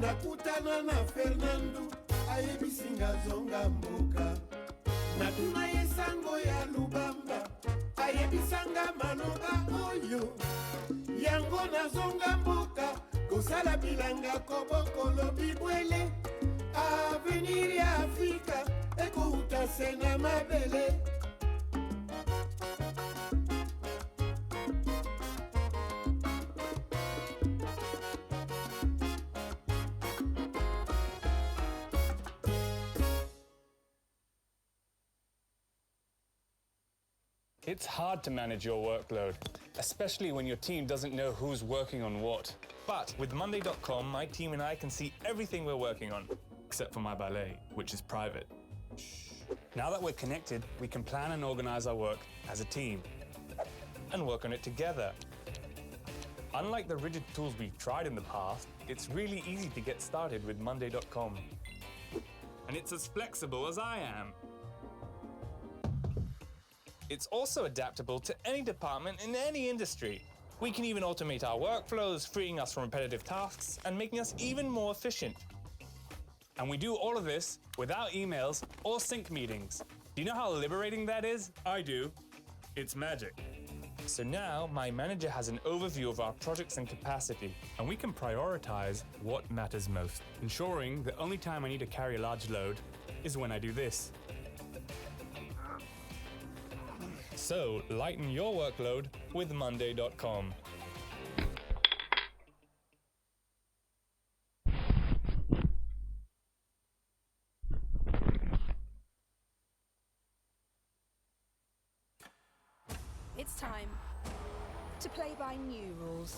Nakutana na Fernando ayebisinga zonga mboka natuna yesango ya Lubamba ayebisanga manoba oyo yango na zonga mboka kosala bilanga kobokolo bibwele avenir ya Afrika ekouta sena mabele. It's hard to manage your workload, especially when your team doesn't know who's working on what. But with Monday.com, my team and I can see everything we're working on, except for my ballet, which is private. Now that we're connected, we can plan and organize our work as a team and work on it together. Unlike the rigid tools we've tried in the past, it's really easy to get started with Monday.com. And it's as flexible as I am. It's also adaptable to any department in any industry. We can even automate our workflows, freeing us from repetitive tasks and making us even more efficient. And we do all of this without emails or sync meetings. Do you know how liberating that is? I do. It's magic. So now my manager has an overview of our projects and capacity, and we can prioritize what matters most, ensuring the only time I need to carry a large load is when I do this. So, lighten your workload with Monday.com. It's time to play by new rules.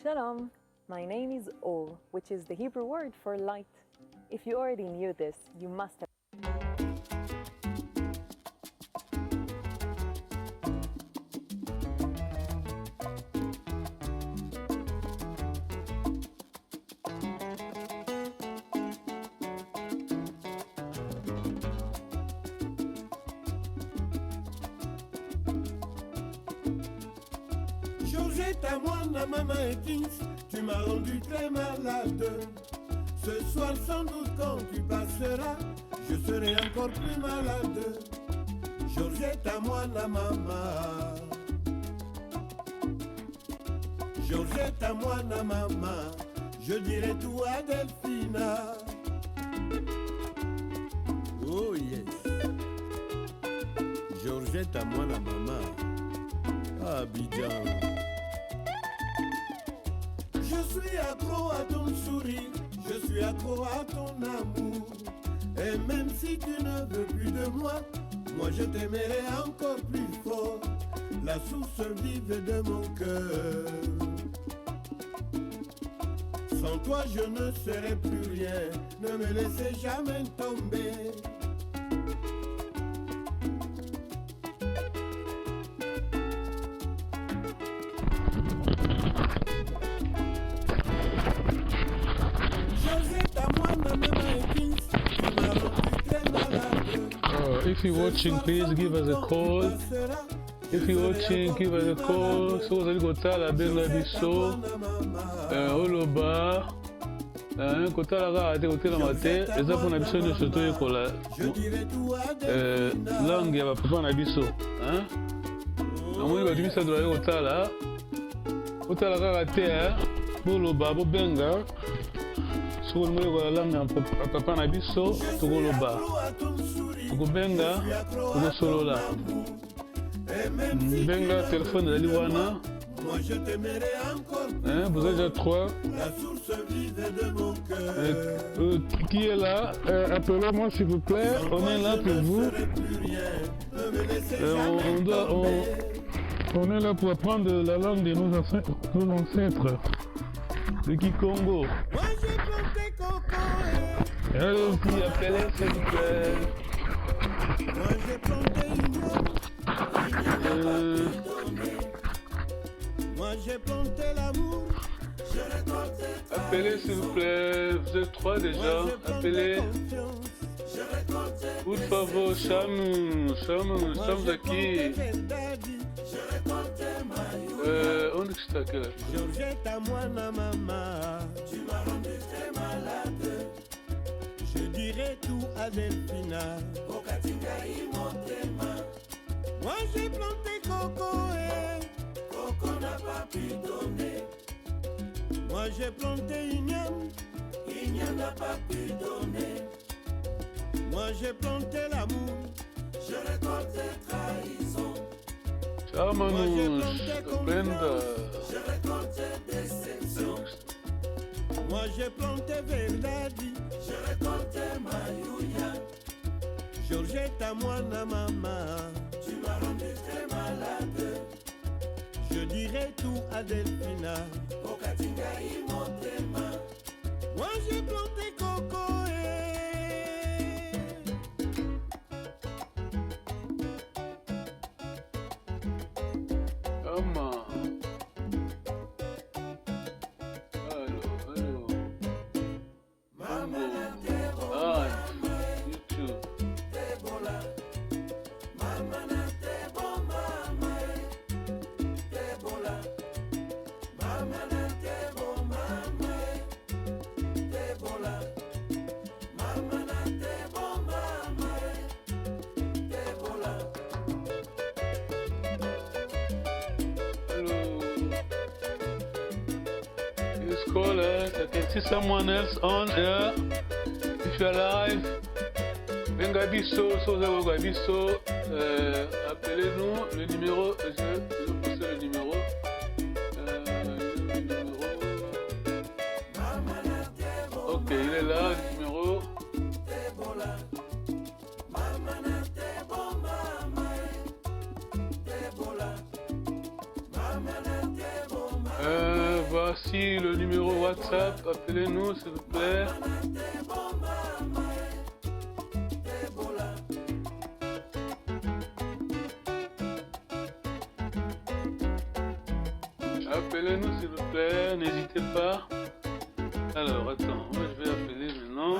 Shalom, my name is Ol, which is the Hebrew word for light. If you already knew this, you must have. Georgette, à moi, la maman et Kings, tu m'as rendu très malade. Ce soir, sans doute, quand tu passeras, je serai encore plus malade. Georgette, à moi, la maman. Georgette, à moi, la maman. Je dirai tout à Delphina. Oh yes. Georgette, à moi, la maman. Abidjan. Je suis accro à ton sourire, je suis accro à ton amour. Et même si tu ne veux plus de moi, moi je t'aimerai encore plus fort. La source vive de mon cœur. Sans toi je ne serai plus rien, ne me laissez jamais tomber. If you're watching, please give us a call. If you're watching, give us a call. So vous allez kotala benga biso oloba kotala ka te kotela mate eza pona biso nyonso toyekola langue ya bapapa na biso namoni bato misato baye kotala kotala kaka te boloba bobenga soki olingi oyekola langue ya papa na biso tokoloba Kubenga, Kunosolola. Benga, téléphone de l'Iwana. Vous êtes déjà 3. Qui est là? Appelez-moi s'il vous plaît. On est là pour vous. On est là pour apprendre la langue de nos ancêtres. Le Kikongo. Allez-y, appelez s'il vous plaît. Moi j'ai planté moi j'ai planté l'amour. Appelez s'il vous plaît, vous êtes 3 déjà, appelez. Por favor, estamos aqui. Onde que está aquela? Georgette, à moi, la maman. Tu m'as rendu très malade. Je dirai tout à Delphina. Moi j'ai planté Coco et Coco n'a pas pu donner. Moi j'ai planté Ignam, Ignam n'a pas pu donner. Moi j'ai planté l'amour, je récolte trahison. Ciao Manus, Brenda. Je récolte déception. Moi j'ai planté Verdadi, je récolte Mayouya. Georgette, à moi, la maman. Tu m'as rendu très malade. Je dirai tout à Delphina. Okatingaï, Montema. Moi j'ai planté Coco et Please call us. I can see someone else on here. If you're alive, venga biso, appelez-nous le numéro. Je vais passer le numéro. Ok, il est là, le numéro. Voici le numéro WhatsApp, appelez-nous s'il vous plaît. Appelez-nous s'il vous plaît, n'hésitez pas. Alors attends, moi je vais appeler maintenant.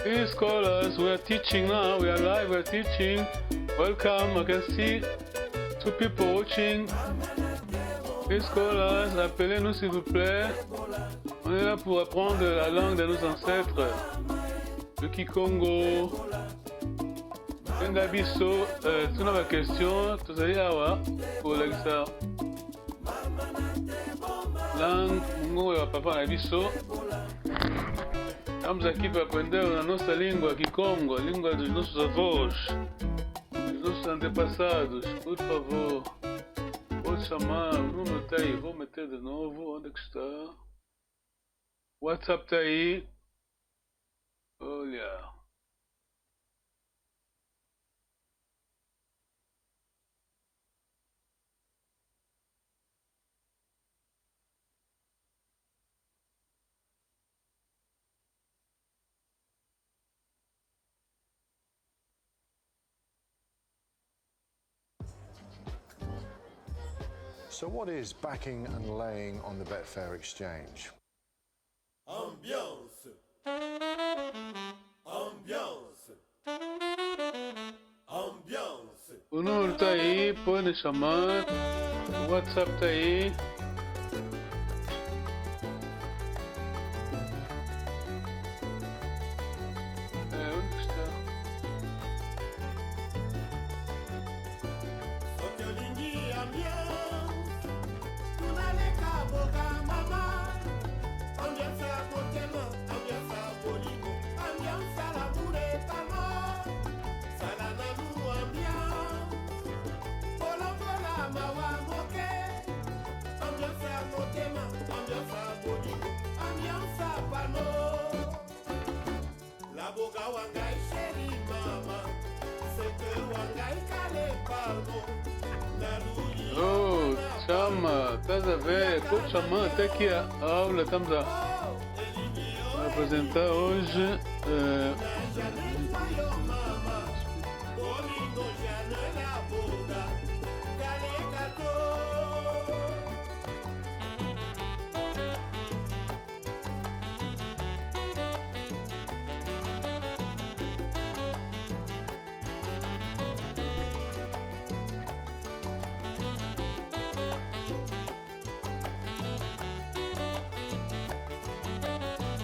Please call us. We are teaching now. We are live. We are teaching. Welcome. I can see 2 people watching. Please call us. Appelez-nous s'il vous plaît. On est là pour apprendre la langue de nos ancêtres. Le Kikongo. Ngabiso. Tu n'as pas de question. Tu as dit awa. Pour l'exa. Langue. Mungu ya papa na biso. Estamos aqui para aprender a nossa língua, Kikongo, a língua dos nossos avós, dos nossos antepassados. Por favor, pode chamar, o número está aí, vou meter de novo, onde é que está? O WhatsApp está aí. Olha. So what is backing and laying on the Betfair exchange? Ambiance. Ambiance. Ambiance. O número está aí, pode chamar. O WhatsApp está aí. Onde está? Só que eu lingui ambiance. Tu na leca boca mamá. Ambiance a coquema, ambiance a bolingo, ambiance a la bureta no. Salana no ambiance. Polocola mawa moque. Ambiance a coquema, ambiance a bolingo, ambiance a pano. La boca wangai sheri mama. Seke wangai kale palmo. Oh, chama, estás a ver? Pode chamar até aqui a aula. Estamos a apresentar hoje.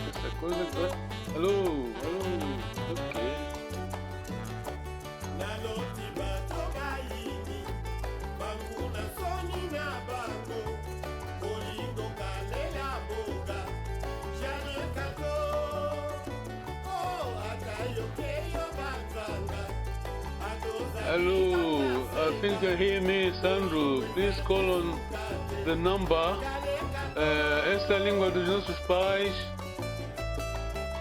Essa coisa agora. Alô, alô, ok. Hello, I think you hear me, Sandro. Please call on the number. Esta é a língua dos nossos pais.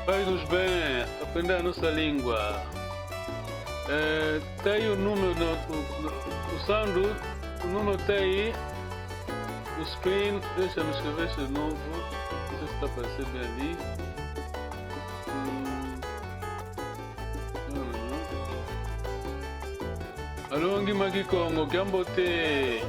Faz-nos bem aprender a nossa língua. Tem o número, o Sandro, o número está aí no screen. Deixa-me escrever de novo. Não sei se está aparecendo bem ali. Alongi Kikongo, Gambote.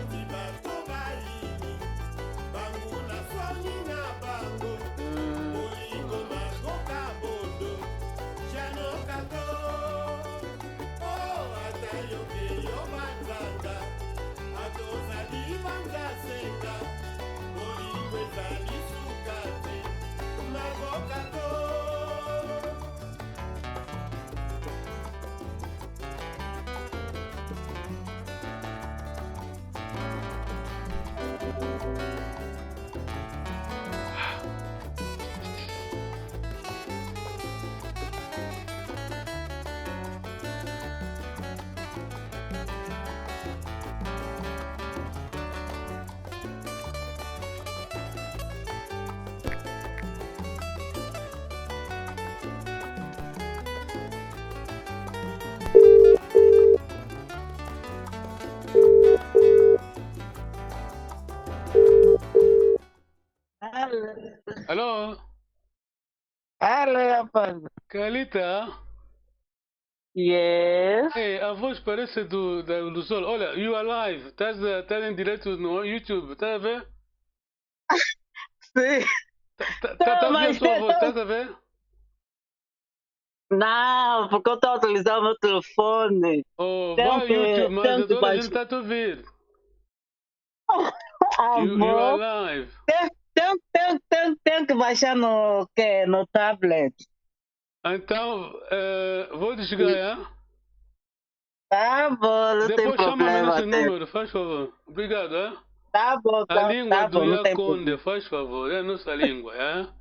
Alô? Alô, rapaz. Calita? Yes. Ei, a voz parece do Sol. Olha, you are live. Estás em direto no YouTube. Estás a ver? Sim. Tá a ouvir a sua voz, estás a ver? Não, porque eu estou a utilizar o meu telefone. Oh, vai ao YouTube, mas agora a gente está a te ouvir. You are live. Tem que baixar no tablet. Então, vou desligar, hein? Tá bom, não tem Depois chama-me problema. nesse número, faz favor. Obrigado, hein? Tá bom, A língua tá do bom, não tem Yaconde, problema. faz favor. É a nossa língua, hein?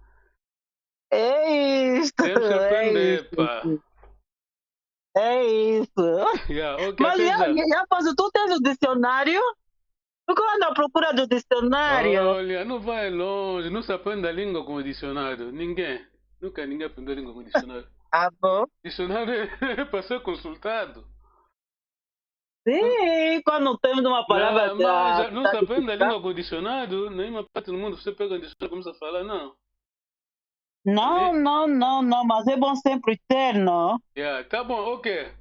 É isso. Temos que aprender, isso. pá. É isso. Yeah, ok, Mas, até já. rapaz, tu tens o dicionário? Porque eu ando à procura do dicionário. Olha, não vai longe, não se aprende a língua com o dicionário. Nunca ninguém aprendeu a língua com o dicionário. Ah, bom? Dicionário é para ser consultado. Sim, quando temos uma palavra... Mas não se aprende a língua com o dicionário, nenhuma parte do mundo você pega o dicionário e começa a falar, não. Não, mas é bom sempre ter, não? Yeah, tá bom, ok.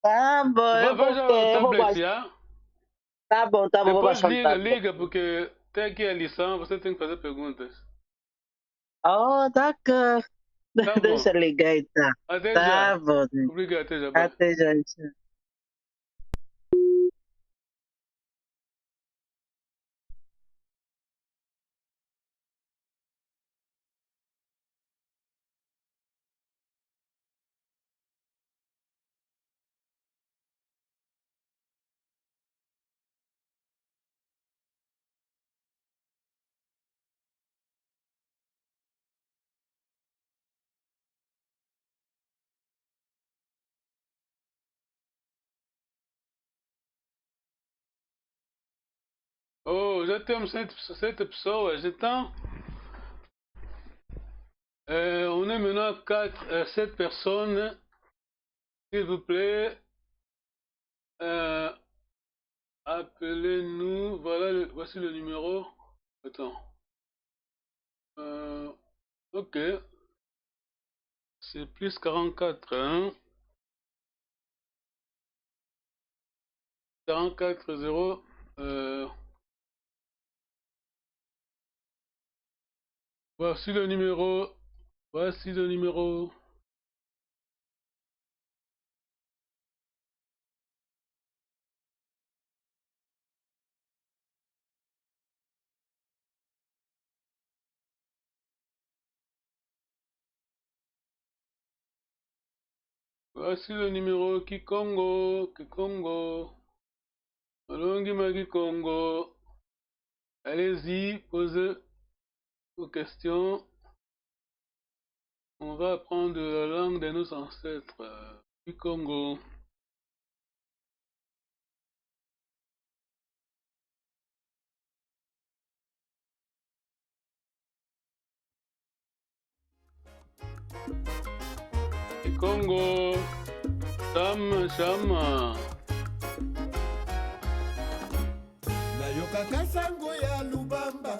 Tá bom, eu vou Veja ter, o tablet, yeah? Tá bom, vou Depois baixar o tablet. liga, porque tem aqui a lição, você tem que fazer perguntas. Oh, tá cá. Tá bom. Deixa eu ligar então. Até Tá já. bom. Obrigado, até já. Bye. Até já. Tchau. Oh, já temos 7 pessoas, então on est maintenant 7 personnes. S'il vous plaît, appelez-nous. Voilà, voici le numéro. Attends. Ok. C'est plus 44, hein? 44 0. Voici le numéro. Voici le numéro. Voici le numéro Kikongo. Kikongo. Alongi Kikongo. Allez-y, posez vos questions. On va apprendre la langue de nos ancêtres. Kikongo. Kikongo. Chama. nayokaka sango ya lubamba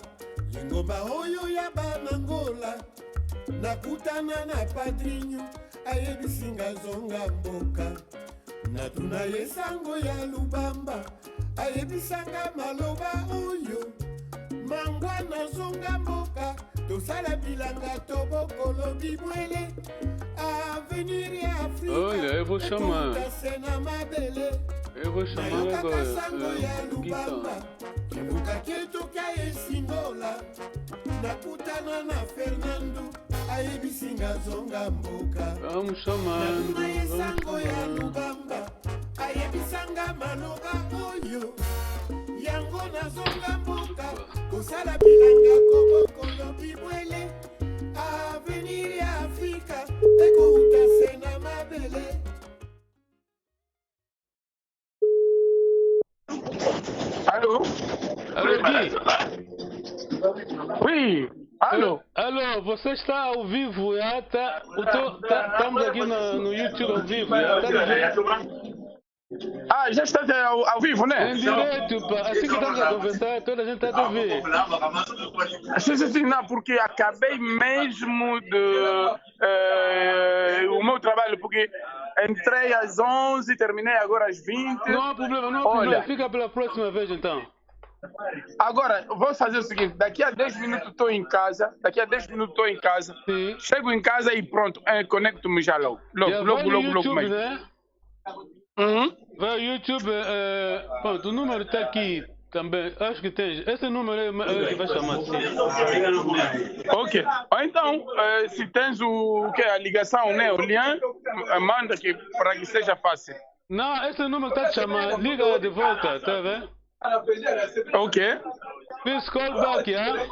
lingomba oyo ya banangola nakutana na padrinyo ayebisinga zonga mboka natuna ye sango ya lubamba ayebisanga maloba oyo mangwa nazonga mboka tosala bilanga tobokolo bibwele avenir ya afrika mabele nayokaka sango ya lubamba kibuka ketoka esingola nakutana na Fernando ayebisinga zonga mboka natuna ye sango ya lubamba ayebisanga maloba oyo yango nazonga mboka kosala bilanga kobokolo bibwele avenir ya afrika ekouta se na mabele. Allô? Alô, Gui? Oui, allô? Alô, você está ao vivo, já? Estamos aqui no YouTube ao vivo, já? Tá me vendo? Ah, já está ao vivo, né? Em direto, pá. Assim que estamos a conversar, toda a gente está a ouvir. Sim, não, porque acabei mesmo o meu trabalho, porque entrei às 11, terminei agora às 20. Não há problema, não há problema. Fica pela próxima vez, então. Agora, vou fazer o seguinte, daqui a 10 minutos estou em casa, Sim. Chego em casa e pronto, conecto-me já logo YouTube, mais. né? Vai ao YouTube, pronto, o número está aqui também, acho que tem, esse número é que vai chamar, sim. Ok, então, se tens a ligação, né, o link, manda aqui para que seja fácil. Não, esse número está a chamar, liga de volta, tá vendo? Ok. Please call back, yeah?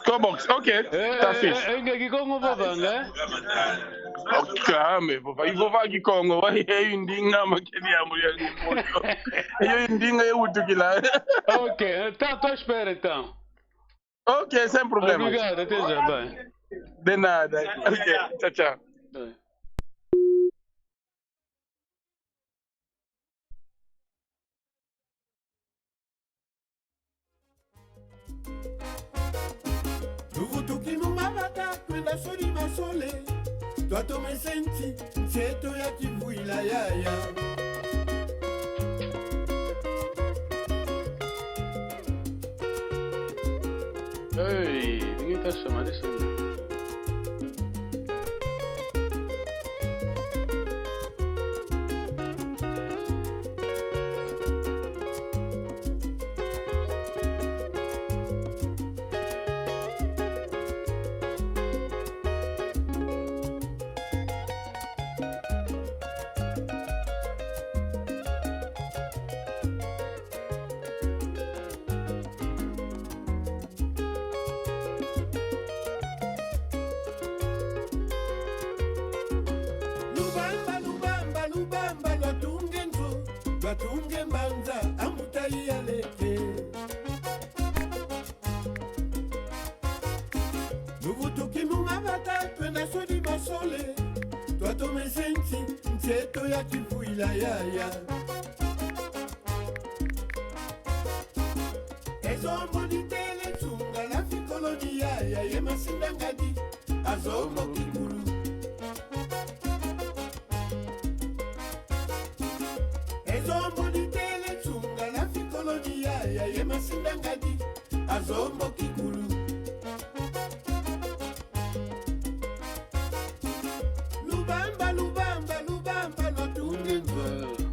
Call box, ok, tá fixe. É Kikongo vovanga, Calma, vou aqui Kikongo, eu indinga maquele amor, eu indinga eu lá. Ok, então tô à espera então. Ok, sem problema. Obrigado, até já, bye. De nada, ok, tchau, tchau. Bye. Tuvutuki numabata kwenda soli masole twato mesenti nseto ya kivuila yaya Ei, ninguém tá chamando isso aí. batunge mbanza ambutai aleke nuvutuki mumabata twenda sodi basole twatomesenti nseto ya kivuila yaya ezombonitele tsunga la fikoloni yaya yemasindangadi azombo kikulu ezombonitele tsunga la fikoloni yaya yemasindangadi azombo kikulu lubamba lubamba lubamba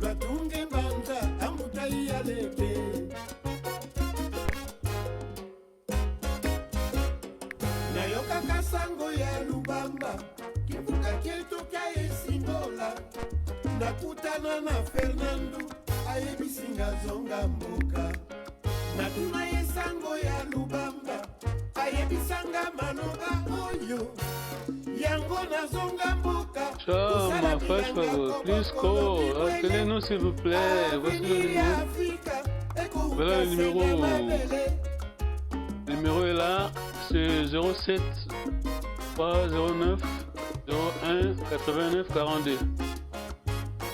lwatunge mbanza ambutai aleke nayokaka sango ya lubamba kivuka ketoka esingola nakutana na Fernando ayebisinga zonga mboka natuna ye sango ya lubamba ayebisanga manoba oyo yango nazonga mboka Chama, faz favor, please call, appelez-nous s'il vous plaît, voici le numéro. Voilà le numéro. Le numéro est là, c'est 07 309 01 89 42.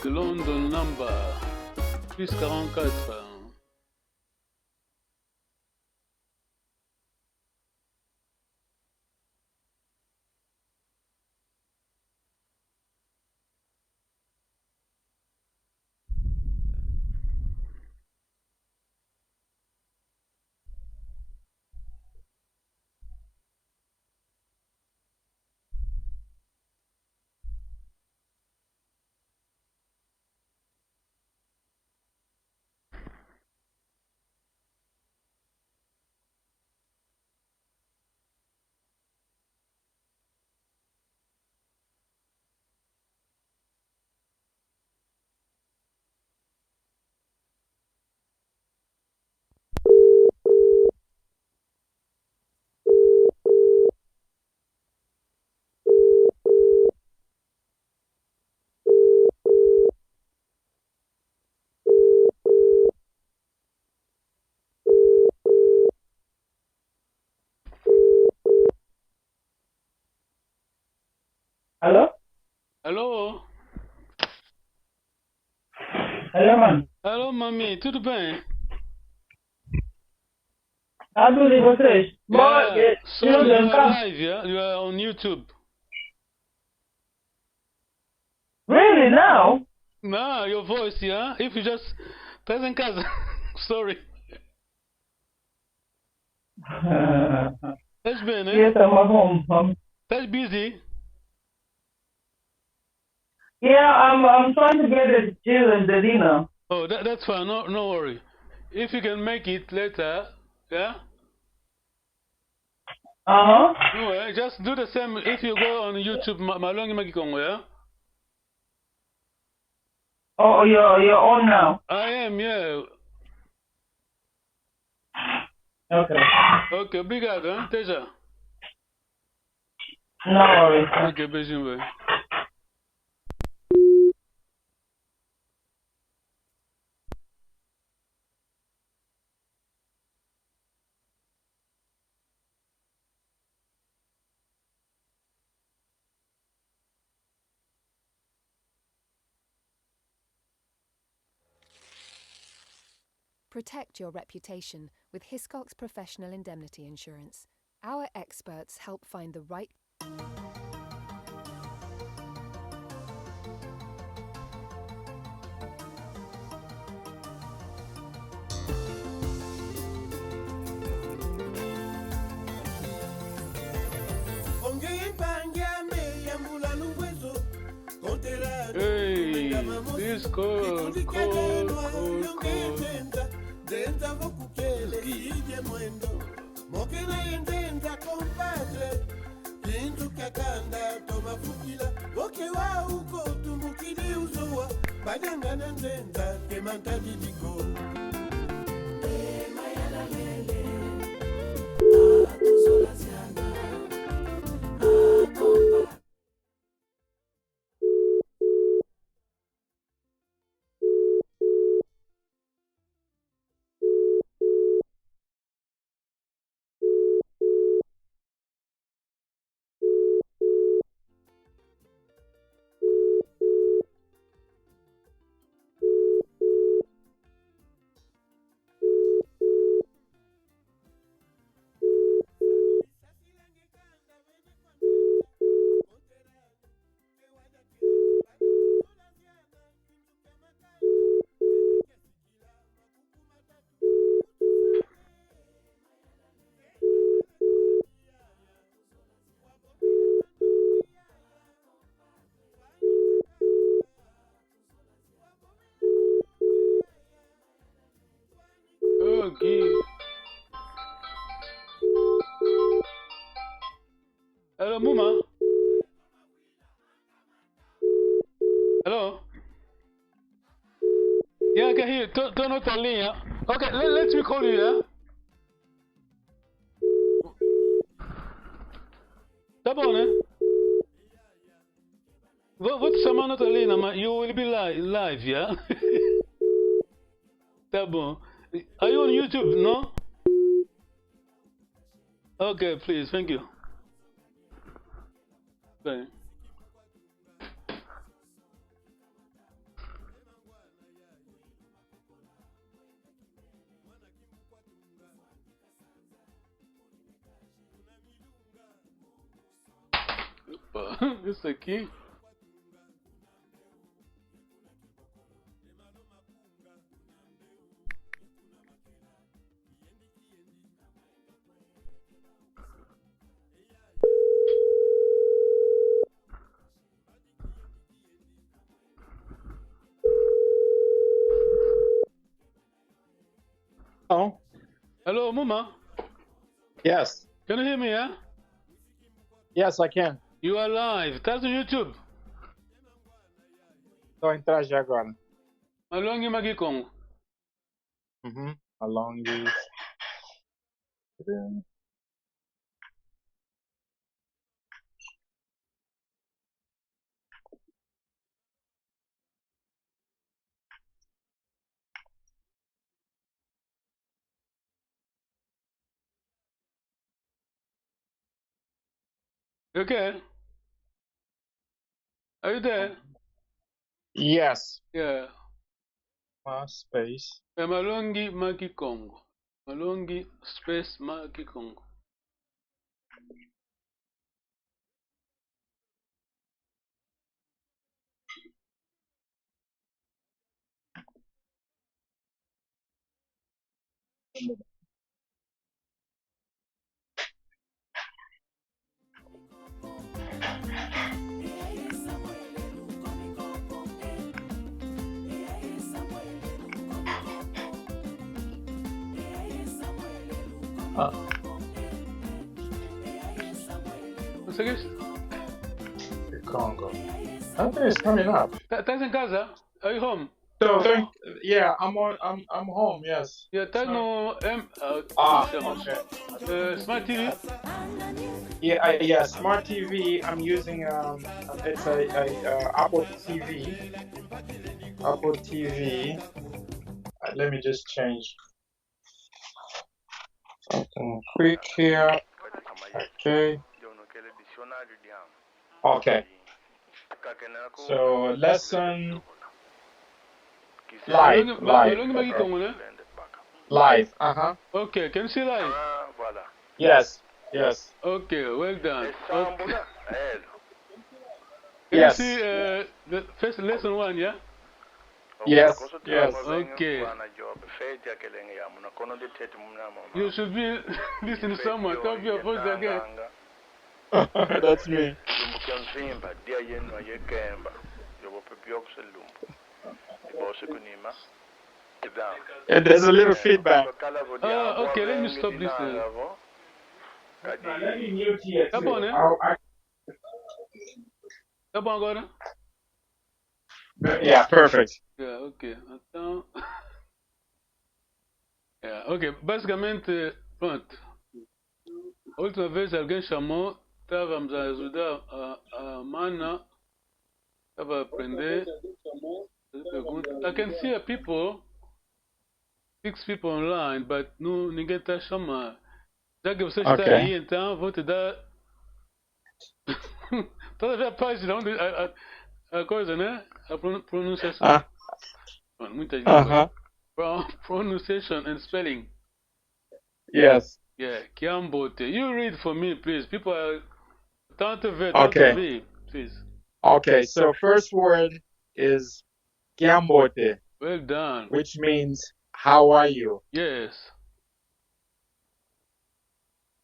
The London number, plus 44. Alô? Alô? Alô, mano? Alô, mami, tudo bem? Tudo e vocês? Yeah. So you are Come. live, yeah? You are on YouTube. Really, now? No, your voice, yeah? If you just... Estás em casa. Sorry. Estás bem, né? Yes, I'm at home. Estás busy? Yeah, I'm trying to get the children the dinner. Oh, that's fine. No worry. If you can make it later, yeah? Uh-huh. No, just do the same if you go on YouTube, Malongi Kikongo, yeah? Oh, you're on now. I am, yeah. Okay. Okay, obrigado, hein? Até já. No worries. Ok, beijinho, velho. Protect your reputation with Hiscox Professional Indemnity Insurance. Our experts help find the right... Hey, this cool. Denta vokukele sije mwendo mokena yendenta compadre kintu kakanda toma fukila woke wa uko tumukili uzowa badanga ndenta kemanta didigo mayala lele atuzola ziana compadre. Okay. Hello, Muma. Hello. Yeah, I can hear you. Turn off the line, yeah? Okay, let me call you, yeah? Tá bom, né? Vou te chamar na outra linha, mas you will be live, yeah? Tá bom. Are you on YouTube, no? Okay, please, thank you. Bye. Opa, isso aqui. Hello. Hello, Muma. Yes. Can you hear me, yeah? Yes, I can. You are live. Tá no YouTube. Estou a entrar já agora. Malongi Kikongo. Along this. Okay. Are you there? Yes. Yeah. Space. Malongi ma Kikongo. Malongi space ma Kikongo. What's this? Kikongo. I think it's coming up. Estás em casa? Are you home? So yeah, I'm home. Yes. Yeah, estás no Okay. Smart TV. Yeah, smart TV. I'm using it's a Apple TV. Apple TV. Let me just change something quick here. Okay. Okay. So lesson live. Live. Okay, can you see live? Yes. Okay, well done. Okay. Yes. Can you see the first lesson 1, yeah? Yes. Okay. You should be listening to someone. Don't be your voice again. That's me. And there's a little feedback. Okay, let me stop this. Let me mute here. Come on, Come on, Gordon. Yeah, perfect. Yeah, ok. Então. Ok, basicamente, pronto. A última vez alguém chamou, estávamos a ajudar a Mana, estava a aprender. I can see people, 6 people online, but ninguém está a chamar. Já que você está aí, então vou te dar toda a página onde a coisa, né? A pronunciação. Muitas línguas. Pronunciation and spelling. Yes. Yeah, Kiambote. You read for me, please. People are Okay. Please. Okay, so first word is Kiambote. Well done. Which means how are you? Yes.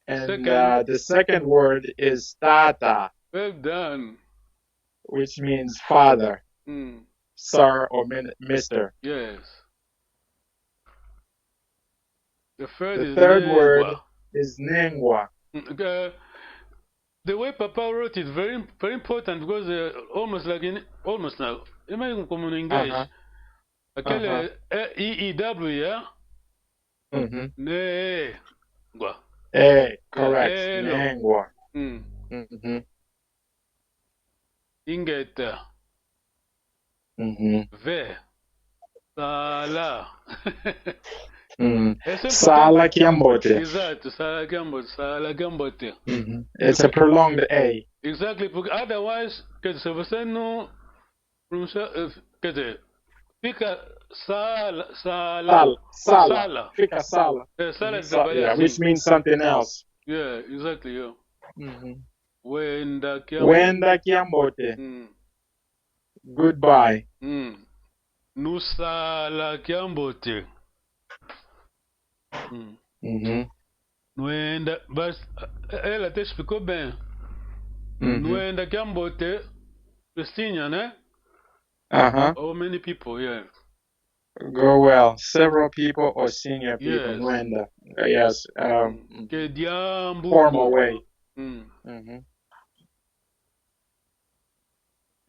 And the second word is Tata. Well done. Which means father, sir, or mister. Yes. The third word is Nengwa. The way Papa wrote it, very very important, because almost now, imagine como in English. Aquele E-E-W, yeah? Nengwa. Correct. Nengwa. Ingeta. Ve. Sala. Sala Kiambote. Exato, Sala Kiambote. It's a prolonged A. Exactly, porque otherwise, se você não pronuncia, quer dizer, fica sala. Fica sala. Sala de trabalhar. Yeah, which means something else. Yeah, exactly, yeah. Wenda Kiambote. Goodbye. Nusala Kiambote. Nuenda, mas ela te explicou bem. Nuenda Kiambote, Christina, né? How many people, yeah. Go well. Several people or senior people. Yes. Nuenda. Yes. Que diambo. Formal way.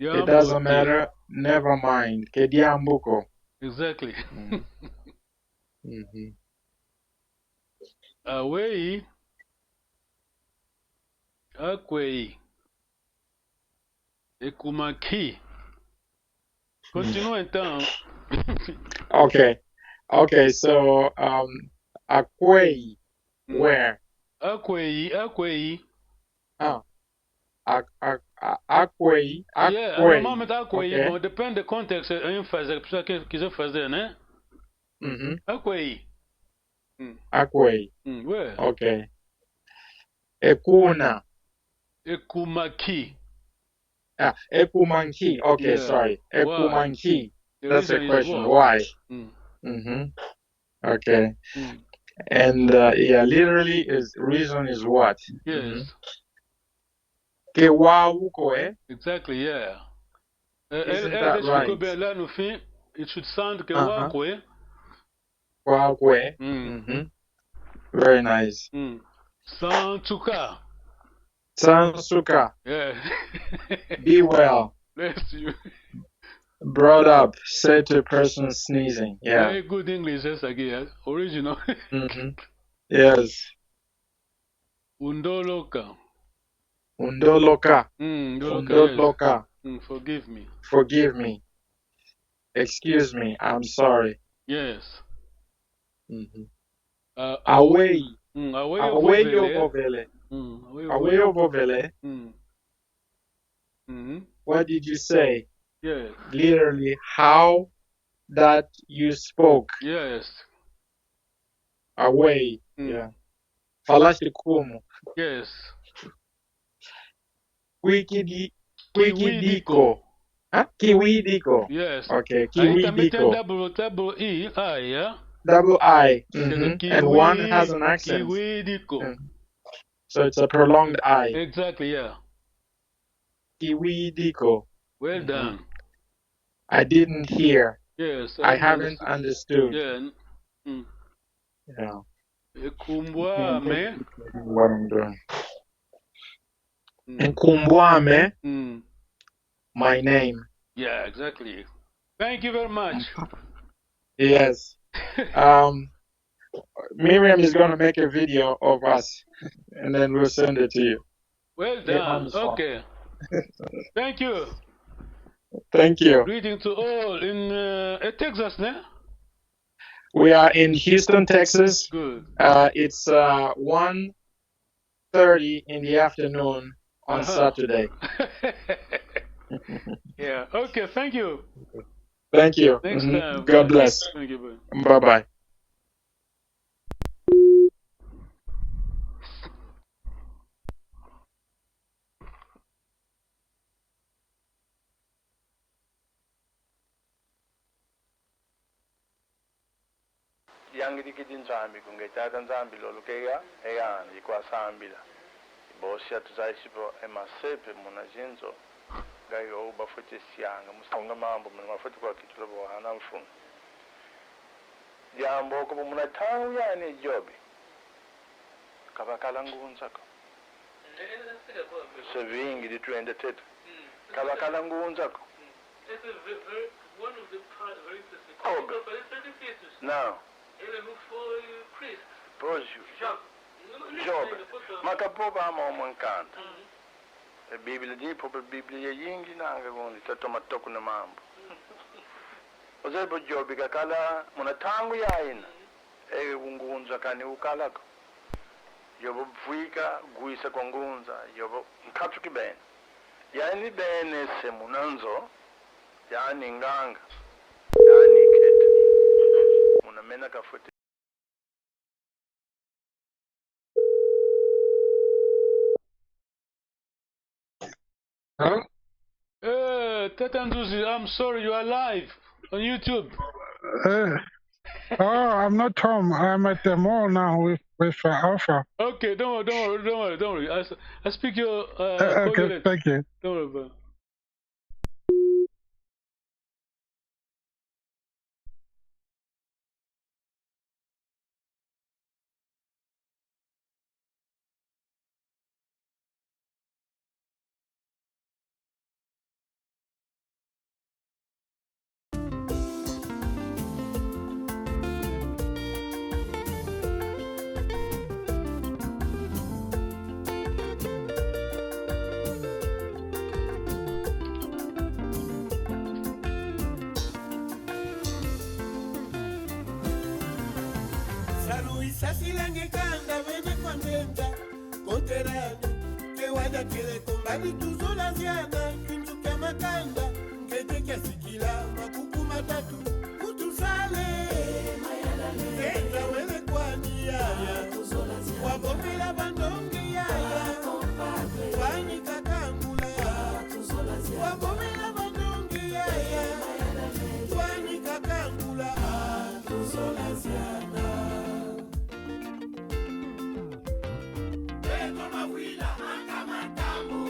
It doesn't matter. Never mind. Que diambuco. Exactly. Away. Akwei. Ekumaki. Continua então. Okay, so Akwei. Where? Akwei. Aquei. Yeah, normalmente aquei, bom, depende do contexto, ênfase, a pessoa que quiser fazer, né? Aquei. Aquei. Ué. Ok. Ekuna. Ekumaki. Ekumanki. Okay, Yeah. sorry. Ekumanki. That's the question. Why? Why? Okay. And literally reason is what? Yes. Kewaukoe. Exactly, yeah. Isn't that right? It should sound kewaukoe. Kewaukoe. Very nice. Sansuka. Sansuka. Yeah. Be well. Bless you. Brought up, said to a person sneezing. Yeah. Very good English, yes, again. Original. Yes. Undoloka. Undoloka. Undoloka. Yes. Forgive me. Forgive me. Excuse me. I'm sorry. Yes. Away. Away ovele. Away ovele. What did you say? Yes. Literally, how that you spoke. Yes. Away. Yeah. Falaste como. Yes. Kiwidiko. Kiwidiko. Yes. Okay. Kiwidiko. Double E, I, yeah? Double I. And one has an accent. Kiwidiko. So it's a prolonged I. Exactly, yeah. Kiwidiko. Well done. I didn't hear. Yes. I haven't understood. Yeah. Yeah. Kumbwame. What I'm doing. Kumbwame. My name. Yeah, exactly. Thank you very much. Yes. Miriam is going to make a video of us, and then we'll send it to you. Well done. Okay. Thank you. Thank you. Greeting to all in Texas, ne? We are in Houston, Texas. Good. It's 1:30 in the afternoon on Saturday. Yeah. Okay. Thank you. Thank you. Next time. God bless. Thank you. Bye-bye. Yangidikidi nzambi kungetata nzambi lolukeya eyani ikwasambila bosia tuzaisipo emasepe munazinzo gayo bafuti sianga musanga mambo mafuti kwa kitu lobo hana mfumo jambo ko munatanu yani jobi kabakala ngunzako sevingi ditwende tete kabakala ngunzako one of the very specific now Job. Makapoba ama mwankanta. Biblia dipo Biblia yingi nanga gundi tatoma toku na mambo. Ozebo Job kakala munatangu yaina. Ngunza kani ukalako. Yobo fuika guisa kwa ngunza. Yobo nkatu kibene. Yani bene se munanzo. Yani nganga. Yani kete. Munamena kafuti. Huh? Tetanduzi, I'm sorry, you are live on YouTube. I'm not home. I'm at the mall now with Alpha. Okay, don't worry. I speak your. Okay, thank you. Don't worry about it. Saluisa silange kanda vene kwa tenta, conterano, que Eke wada kele kombali tuzola ziana kintuka makanda kete kesikila makuku matatu kutusale Kenda wele kwani yaya wabomela bandongi yaya Wani kakangula wabomela bandongi yaya Wani kakangula tuzola ziana Eko mawila manga matambo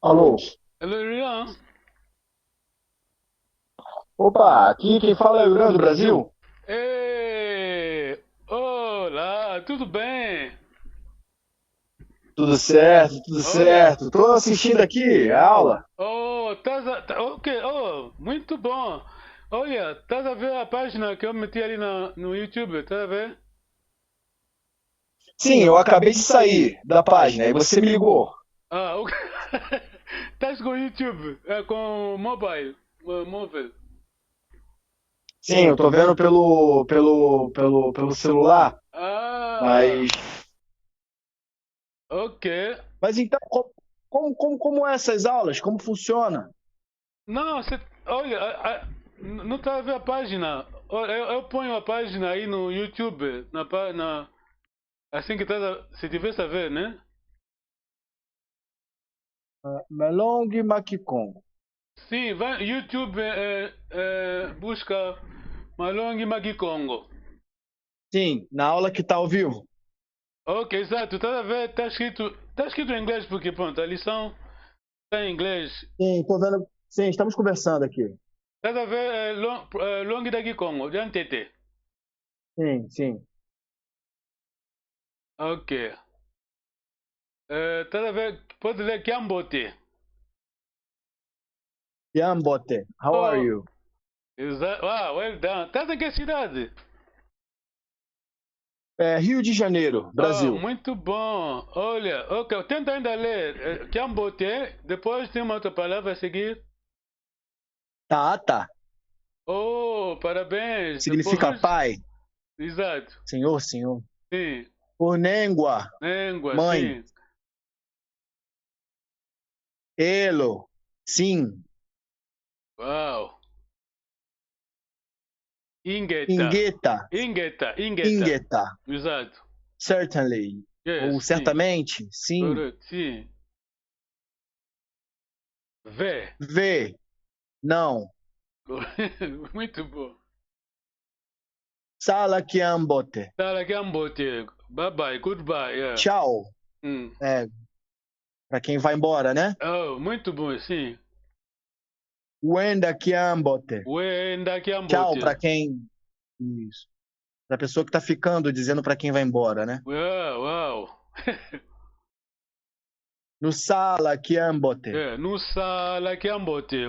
Alô? Alô, Rian? Opa, aqui quem fala é o Irã do Brasil. Ei! Olá, tudo bem? Tudo certo, tudo certo. Tô assistindo aqui a aula. Oh, ok, oh, muito bom. Olha, estás a ver a página que eu meti ali no YouTube, estás a ver? Sim, eu acabei de sair da página e você me ligou. Ah, ok. Estás com o YouTube, com mobile, móvel. Sim, eu tô vendo pelo celular. Ah, Mas ok. Mas então, como é essas aulas? Como funciona? Não, olha, não está a ver a página. Olha, eu ponho a página aí no YouTube, assim que se tivesse a ver, né? Melong Kikongo. Sim, vai YouTube, busca Malong Kikongo. Sim, na aula que tá ao vivo. Ok, exato, tá a ver, tá escrito em inglês porque pronto, a lição tá em inglês. Sim, tô vendo. Sim, estamos conversando aqui. Tá a ver long da Kikongo, de antete. Sim, sim. Ok. Tá a ver, pode ler Kiambote. Yambote, how are you? Exato. Ah, well done. Tá em que cidade? Rio de Janeiro, Brasil. Muito bom. Olha, ok, tenta ainda ler. Kiambote, depois tem uma outra palavra a seguir. Tá. Oh, parabéns. Significa Depois... pai. Exato. Senhor. Sim. Por Nengua. Mãe. Sim. Elo. Sim. Uau. Ingeta. Exato. Certainly. Yes, ou certamente. Sim. Correct. Sim. Vê. Não. Muito bom. Sala Kiambote. Bye bye. Goodbye. Yeah. Tchau. Para quem vai embora, né? Oh, muito bom, sim. Wenda Kiambote. Tchau para quem. Isso. Para pessoa que tá ficando, dizendo para quem vai embora, né? Uau. No sala Kiambote. No sala Kiambote.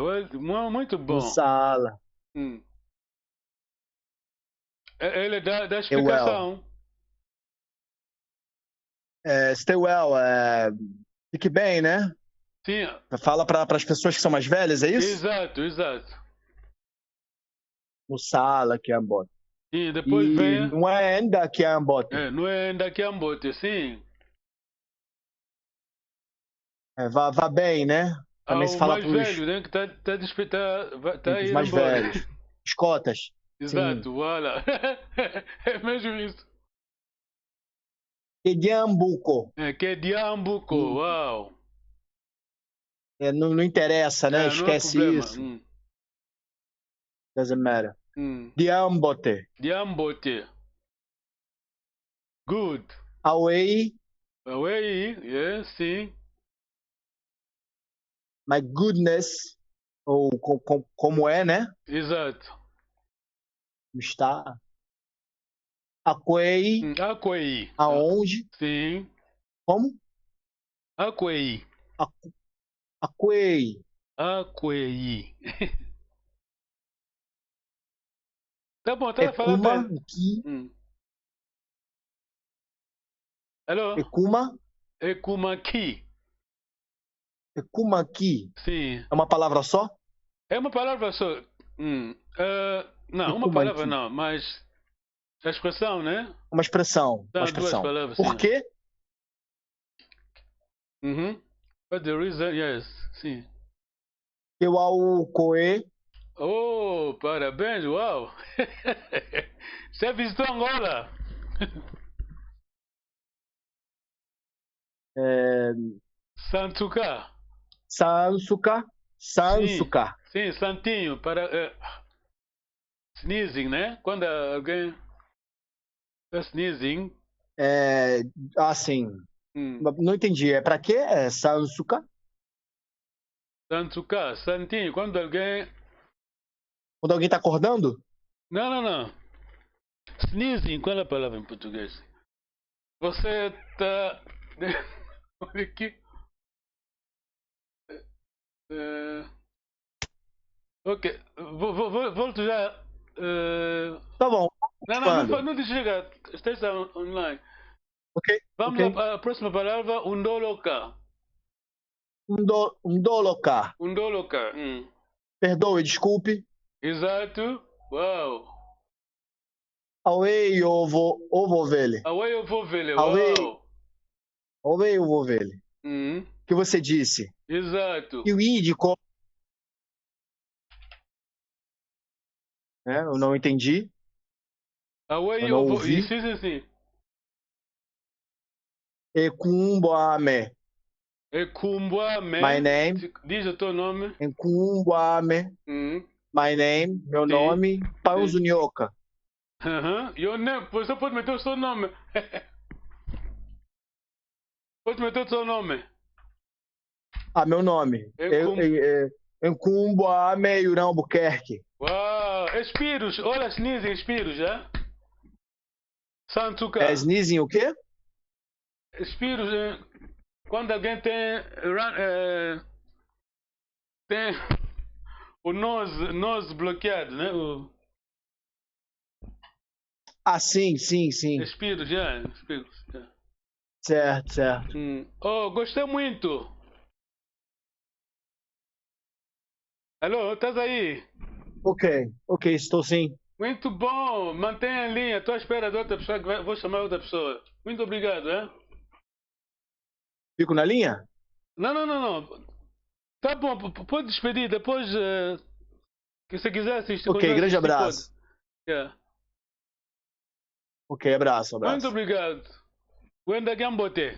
Muito bom. No sala. Ele dá explicação. Stay well. Fique bem, né? Sim. Fala para as pessoas que são mais velhas, é isso? Exato. No sala Kiambote. E depois vem... Não é ainda Kiambote. Não é ainda Kiambote, sim. Vá bem, né? Também se fala mais velho, né? Que tá aí mais embora. velhos. Os cotas. Exato, voilà. É mesmo isso. Kediambuco. Kediambuco, uau. Não interessa, né? Esquece isso. Doesn't matter. Diambote. Good. Away, yes, sim. My goodness. Ou como é, né? Exato. Está. Aquei. Aonde? Sim. Como? Aquei. Aquei. Akwei. Tá bom, tá falando bem. Alô? Ekumaki. Ekumaki. Sim. É uma palavra só? É uma palavra só. Não, uma palavra não, mas a expressão, né? Uma expressão. Tá, Uma expressão. duas palavras, Por sim. quê? But the reason, yes, sim. Eu ao coe. Oh, parabéns, uau! Você visitou Angola? Sansuka. Sansuka. Sansuka. Sim, santinho, para sneezing, né? Quando alguém está sneezing. Assim. Não entendi. É para quê? É Sansuka? Sansuka, santinho, quando alguém está acordando? Não. Sneezing, qual é a palavra em português? Você está... Olha aqui. Ok, volto já. Tá bom. Não desliga, esteja online. Ok. Vamos lá, a próxima palavra, undoloka. Undoloka. Undoloka. Perdoe, desculpe. Exato. Uau. Away ovovele. Away ovovele. Away ovovele. Que você disse? Exato. E o id como? Eu não entendi. Away ovovele. Sim. Ekumboame. Ekumboame. My name. Diz o teu nome. Ekumboame. My name. Meu nome. Pauzunioka. Your name. Você pode meter o seu nome. Pode meter o seu nome. Meu nome. Ekumboame Yurão Buquerque. Uau. Espiros. Olha, sneezing, espiros, já? Santuca. Sneezing o quê? Espiros, quando alguém tem o nose bloqueado, né? Sim. Espiros, já. Certo. Oh, gostei muito. Alô, estás aí? Ok, estou sim. Muito bom, mantenha a linha. Estou à espera de outra pessoa, vou chamar outra pessoa. Muito obrigado, hein? Fico na linha? Não. Tá bom, pode despedir. Depois, que você quiser assistir. Ok, grande abraço. Ok, abraço. Muito obrigado. Wenda Gambote.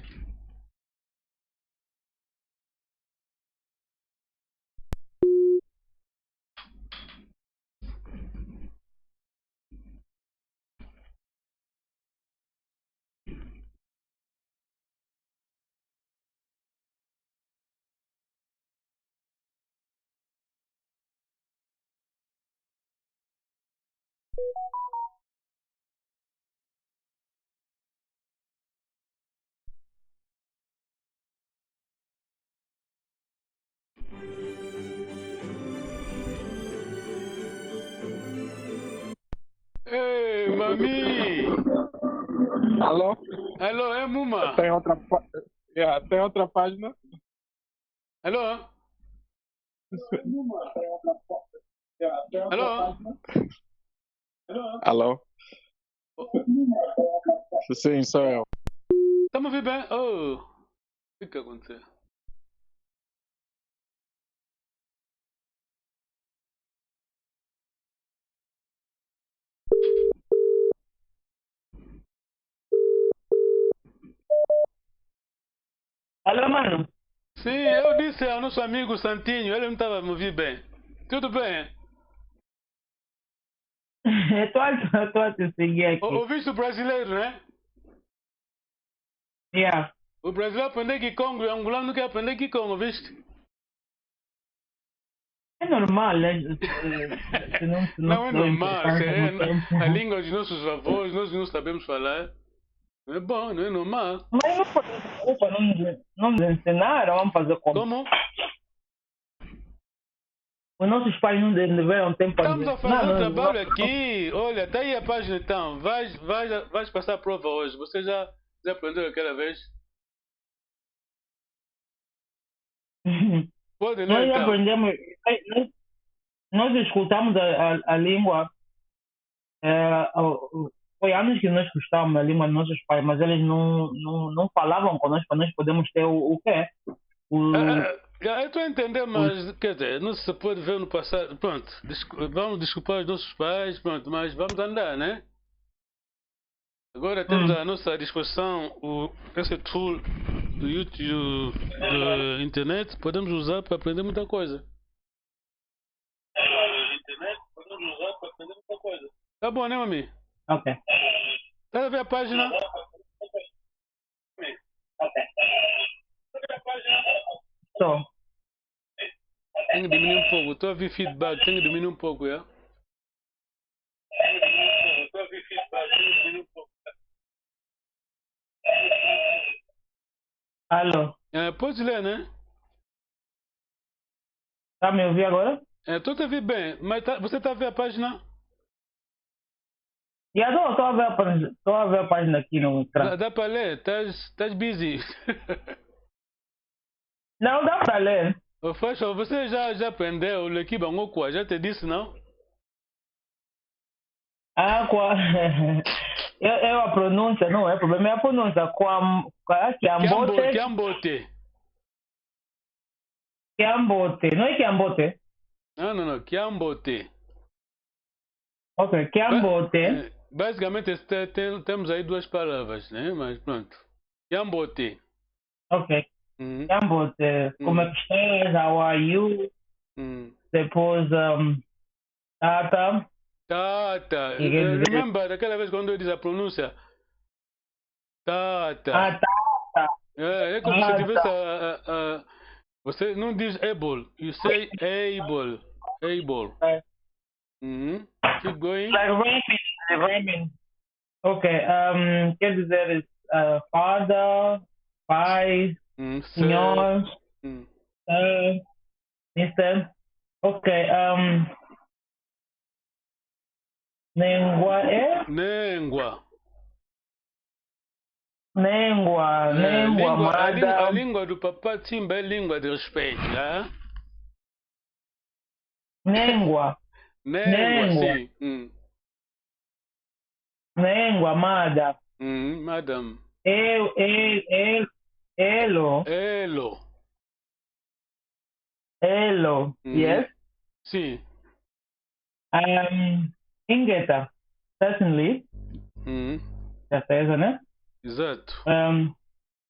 Ei, mami! Alô? Alô, é Muma? Tem outra página? Alô? Alô? Alô? Sim, sou eu. Tá me ouvindo bem? Oh, o que aconteceu? Alô, mano? Sim, eu disse ao nosso amigo Santinho, ele não estava a me ouvir bem. Tudo bem? Estou a te seguir aqui. Ouviste o brasileiro, né? Yeah. O brasileiro aprende Kikongo e o angolano não quer aprender Kikongo, viste? É normal, né? Não é normal, é a língua dos nossos avós, nós não sabemos falar. Não é bom, não é normal. Mas não nos ensinaram, vamos fazer como? Como? Os nossos pais não tiveram tempo para Estamos a fazer um trabalho aqui. Olha, está aí a página então. Vais passar a prova hoje. Você já aprendeu aquela vez? Pode ler Nós então. aprendemos, nós escutamos a língua. Foi anos que nós escutávamos a língua dos nossos pais, mas eles não falavam conosco para nós podermos ter o quê? Eu estou a entender, mas quer dizer, não se pode ver no passado. Pronto, vamos desculpar os nossos pais, pronto, mas vamos andar, né? Agora temos à nossa disposição esse tool do YouTube, da internet, podemos usar para aprender muita coisa. Tá bom, né, mami? Ok. Tá a ver a página? Estou. Tem que diminuir um pouco. Estou a ver feedback. Tem que diminuir um pouco, é? Estou a ver feedback. Tem que diminuir um pouco. Alô? Pode ler, né? Tá me ouvindo agora? Estou a ver bem. Mas você está a ver a página? Estou a ver a página aqui no ecrã. Dá para ler? Estás busy? Não dá para ler. Você já aprendeu o Kikongo? Já te disse, não? É a pronúncia, não é? O problema é a pronúncia. Kiambote. Kiambote. Não é Kiambote? Não. Kiambote. Ok, Kiambote. Basicamente temos aí duas palavras, né? Mas pronto. Kiambote. Ok. Kiambote. Como é que estás? How are you? Depois, Tata. Tata. Lembra daquela vez quando eu disse a pronúncia? Tata. Tata. É como se tivesse você não diz able, you say able. Able. Keep going. Rhyming. Ok. Quer dizer, father, pai, senhor, mister. Ok. Língua é? Língua, a língua do papai Timba é língua de respeito, né? Língua, sim. Língua, madam. Madam. Elo. Yes? Sim. Ingeta. Certainly. Certeza, né? Exato.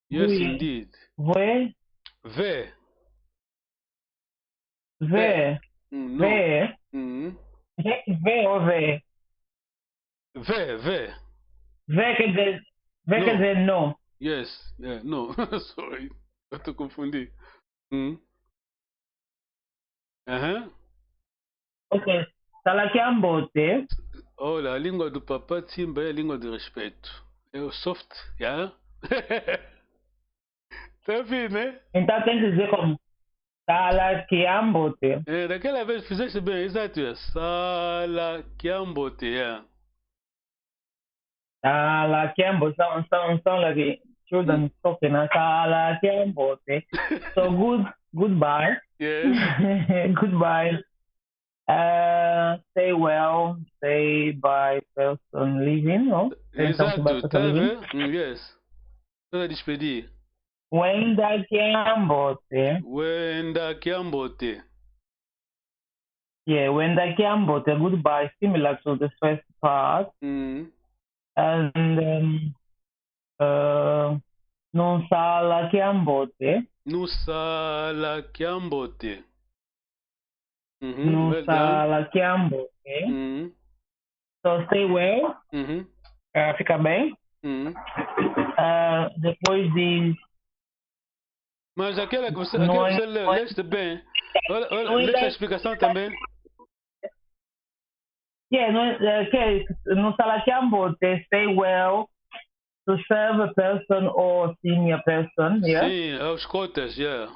Yes, indeed. Vê. Vê ou vê? Vê. Vê quer dizer não. Yes, no. Sorry. Eu estou confundindo. Ok. Salakiambote. Olha, a língua do papai Timba é a língua de respeito. É o soft, já? Tá vendo, né? Então tem que dizer como Salakiambote. Daquela vez fizeste bem, exato. Salakiambote, Salakiambote. Sound like children talking. Salakiambote. So goodbye. Yes. Goodbye. Stay well, stay by person living, no? Exato, tá vendo? Yes. Para despedir. Wenda Kiambote. Yeah, Wenda Kiambote, goodbye, similar to the first part. And Nusala Kiambote. So stay well. Fica bem. Depois diz. Mas aquela que você leste bem. Olha, leste a explicação também. No Salakiambote, stay well to serve a person or senior person. Yeah? Sim, aos cotas, yeah.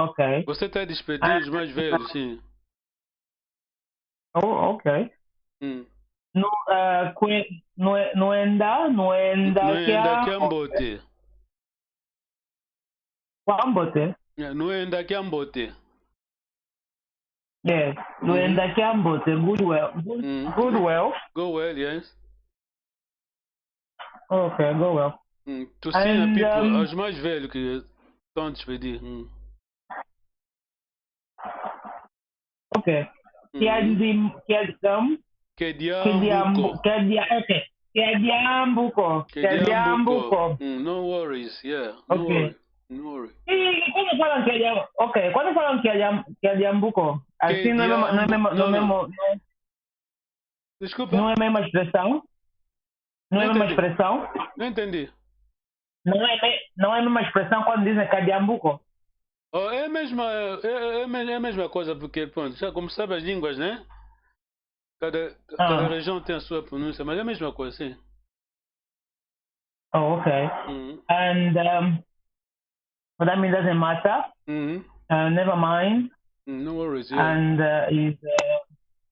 Ok. Você está a despedir os mais velhos, sim. Oh, ok. No, no enda que ambote. Ambote? No enda que ambote. Yes. No enda que ambote. Good well. Good well. Go well, yes. Okay, go well. To see people, os mais velhos que estão a despedir. Ok. No worries, yeah. Okay. No worries. Quando falam ok, quando falam que é diambuco, assim não é mesmo. Desculpa. Não é a mesma expressão? Não é a mesma expressão? Não entendi. Não é a mesma expressão quando dizem que é diambuco? É a mesma coisa, porque, pronto, já como sabe as línguas, né? Cada região tem a sua pronúncia, mas é a mesma coisa, sim. Oh, okay. And that means doesn't matter. Never mind. No worries. Yeah. And is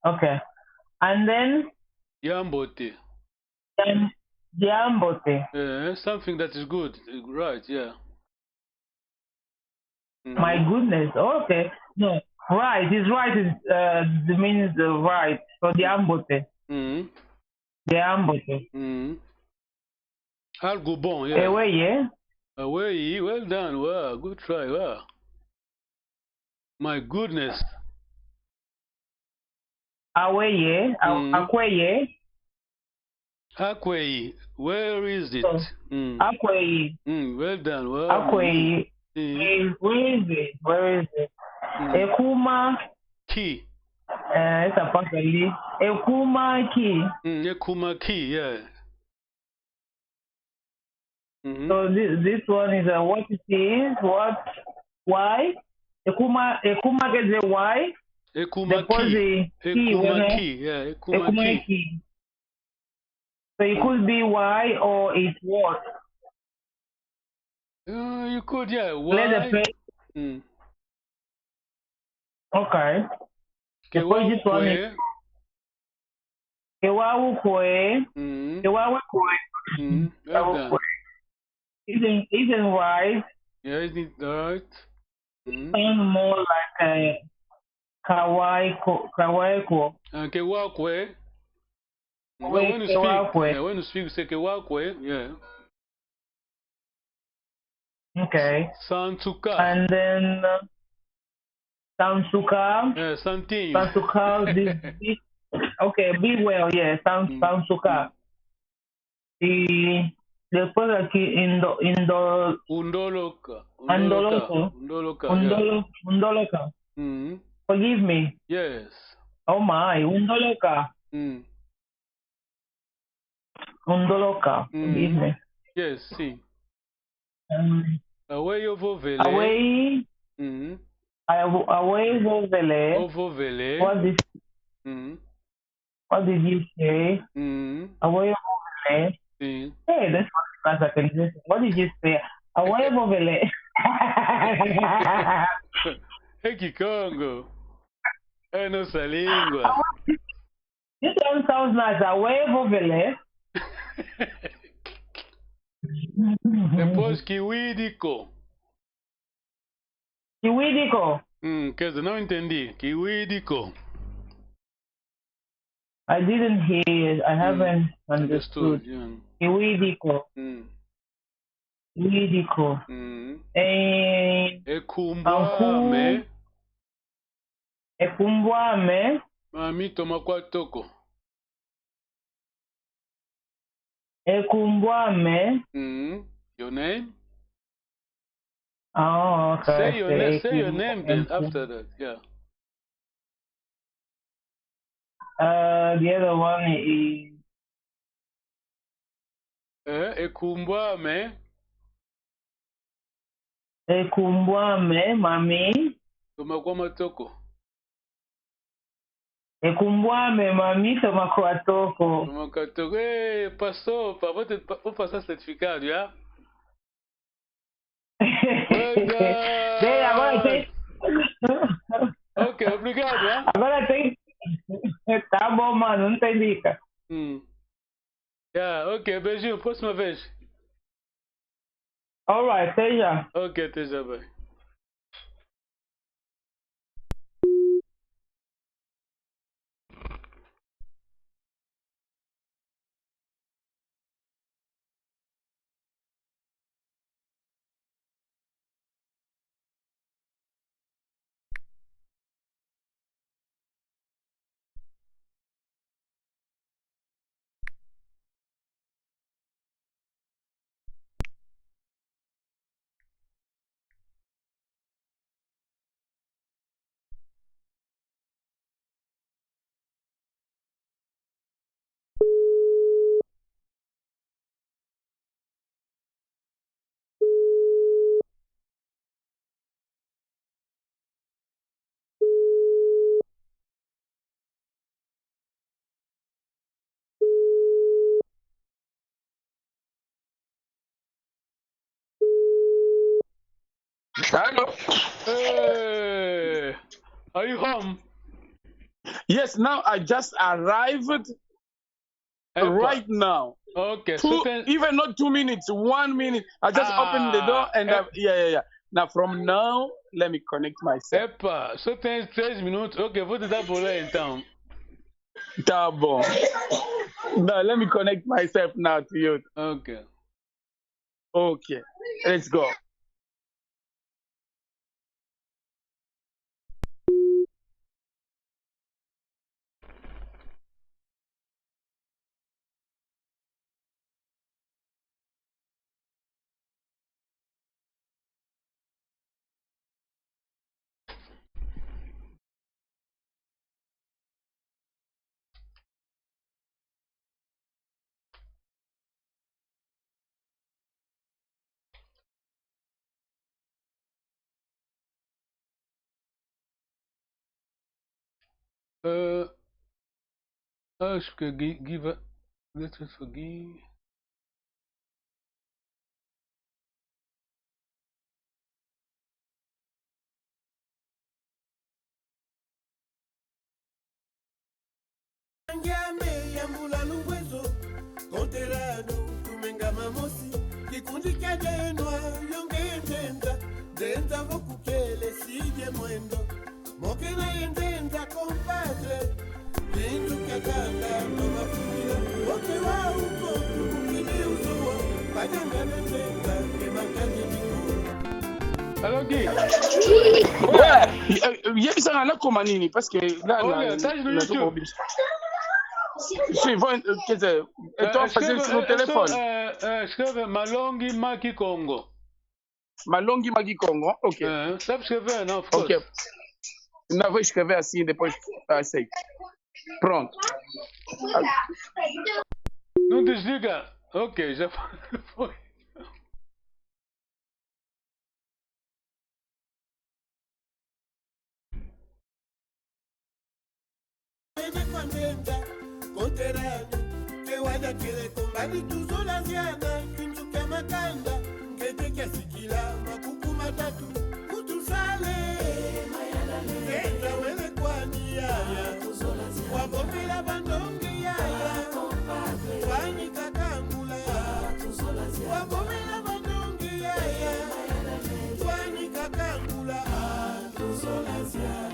okay. And then Yambote. Yambote. Something that is good, right? Yeah. My goodness. Okay. No. Right. Is right is means right. So Yambote. Yambote. Algo bom, yeah. Away, yeah. Away, well done. Wow, good try. Wow. My goodness. Away, yeah. Away. Akwei, where is it? Akwei. Well done. Wow. Akwei. Where is it? Ekuma. Ki. Essa parte ali. Ekuma ki. Ekuma ki, yeah. So this one is what it is, why. Ekuma quer dizer why. Ekuma ki. Ekuma ki, yeah. Ekuma ki. So it could be why or it what. You could, yeah. Why? Okay. Depois disso, Isn't right. Yeah, isn't right? Sound more like a kawaii. Kewakwe. When you speak, you say kewakwe. Yeah. Okay. Santuka. And then Sansuka. Yeah, Santinho. Sansuka. This. Okay, be well. Yeah, Sansuka. Después aquí Undoloka. Forgive me. Yes. Oh my, Undoloka. Undoloka. Forgive me. Yes, see. Away over vele. Away. Away over vele. What did you say? Away over vele. Sim. Hey, that's what did you say? Away over vele. Hey, Kikongo. É nossa língua. This one sounds nice. Away over vele. Depois kiwidico. Kiwidico. Quer dizer, não entendi. Kiwidico. I didn't hear it. I haven't understood. Yeah. Kiwidico. Kiwidico. Ekumbuame. Ekumbuame. Mami toma kwatoko. Ekumbuame. Your name? Oh, okay. Say your name then after that, yeah. The other one is Ekumbuame. Ekumbuame, mami. Toma kwa matoko. Ekumbuame, mami, toma kwa toko. Toma kwa toko. Passou, vou passar certificado, já? Agora Ok, obrigado, hein? Agora tem. Tá bom, mano, não tem dica. Yeah, ok, beijinho, próxima vez. Alright, até já. Ok, até já, bem. Hello. Hey, are you home? Yes, now I just arrived right now. Okay, even not 2 minutes, 1 minute. I just opened the door and yeah. Now from now, let me connect myself. Epa, só tem 3 minutos. Ok, vou te dar boleia então. Tá bom. Now let me connect myself now to you. Okay. Okay, let's go. Acho que give a letras for give. Ngame yambula luwezo konterano kumenga mamosi kikundi kadenwa yonge tenta vokukele sije mwendo mokena yendenta compadre bindu kakanda mama fumila oke wa uko tukukini uzowa bajanga netenta kemakani miku. Allo Guy. Ouais, yebisa na koma nini parce que là na YouTube. Sim, quer dizer, eu estou a fazer isso no telefone. Escreve Malongi Maki Congo. Malongi Maki Congo, ok. Sabe escrever, não? Ok. Não, vou escrever assim, depois aceito. Pronto. Não desliga. Ok, já foi. Konterani kewada kile kombani tuzola ziana kinduka makanda ngete kiasikila makuku matatu kutusale tenta wele kwani yaya wabomela bandongi yaya kwani kakangula wabomela bandongi yaya kwani kakangula tuzola ziana.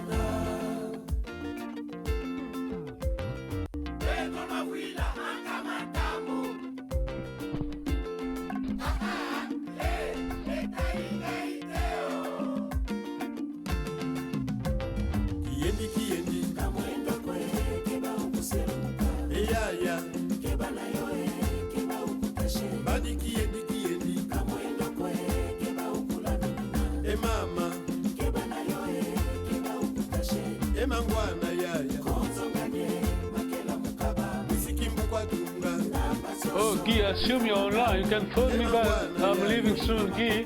Oh, Guy, assume you're online. You can phone me back. I'm leaving soon, Guy.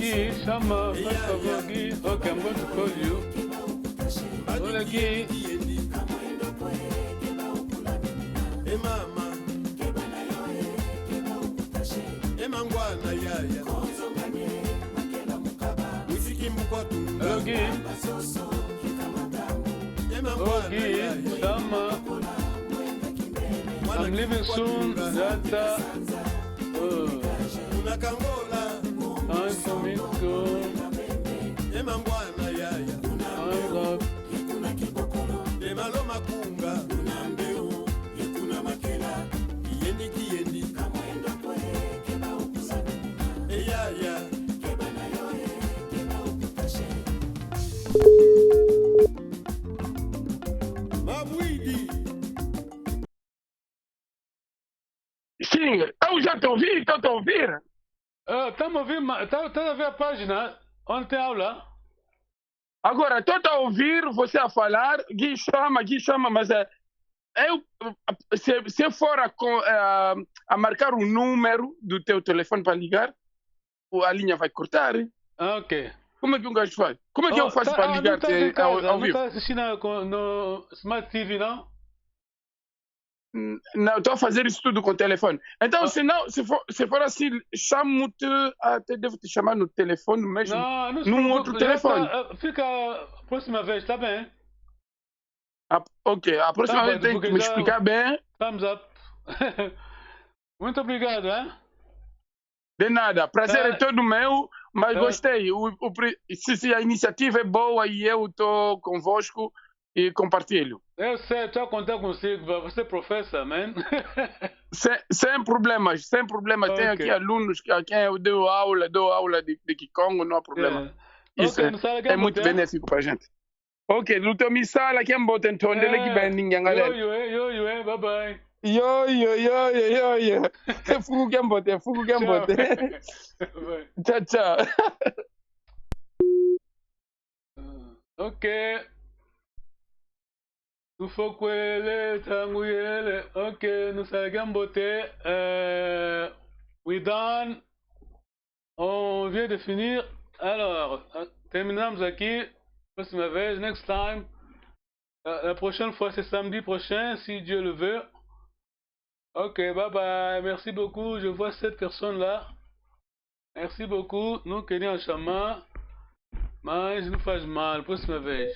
Gui, chama, faz favor, Gui. Okay, I'm going to call you. Olha, Gui. Hello, Gui. Oh, Gui, chama. I'm leaving soon. Data. Time for me to go. Sim, eu já te ouvi, estou a ouvir. Estamos a ouvir, tá a ver a página onde tem aula? Agora, estou a ouvir você a falar, Gui chama, mas se for a marcar um número do teu telefone para ligar, a linha vai cortar. Ok. Como é que um gajo faz? Como é que eu faço para ligar ao vivo? Não está assistindo no Smart TV, não? Não, estou a fazer isso tudo com o telefone. Então, se for assim, chamo-te, até devo te chamar no telefone mesmo, num outro telefone. Fica a próxima vez, tá bem? Ok, a próxima vez tem que me explicar bem. Thumbs up. Muito obrigado, hein? De nada, prazer é todo meu, mas gostei. Se a iniciativa é boa e eu estou convosco e compartilho. Eu sei, estou a contar consigo, você é professor, man. Sem problemas. Okay. Tenho aqui alunos a quem eu dou aula de Kikongo, não há problema. Isso é muito benéfico para a gente. Ok, no teu missal aqui em bote Ntontila que bem ninguém galera. Yo, bye bye. Yo. Fugu que embote. Tchau. Ok. Tufokwele, tanguyele. Ok, nous allons botter. We done. On vient de finir. Alors, terminamos aqui. Próxima vez, next time. La prochaine fois, c'est samedi prochain, si Dieu le veut. Ok, bye bye. Merci beaucoup. Je vois 7 personnes là. Merci beaucoup. Nous querions chamar, mas não faz mal. Próxima vez.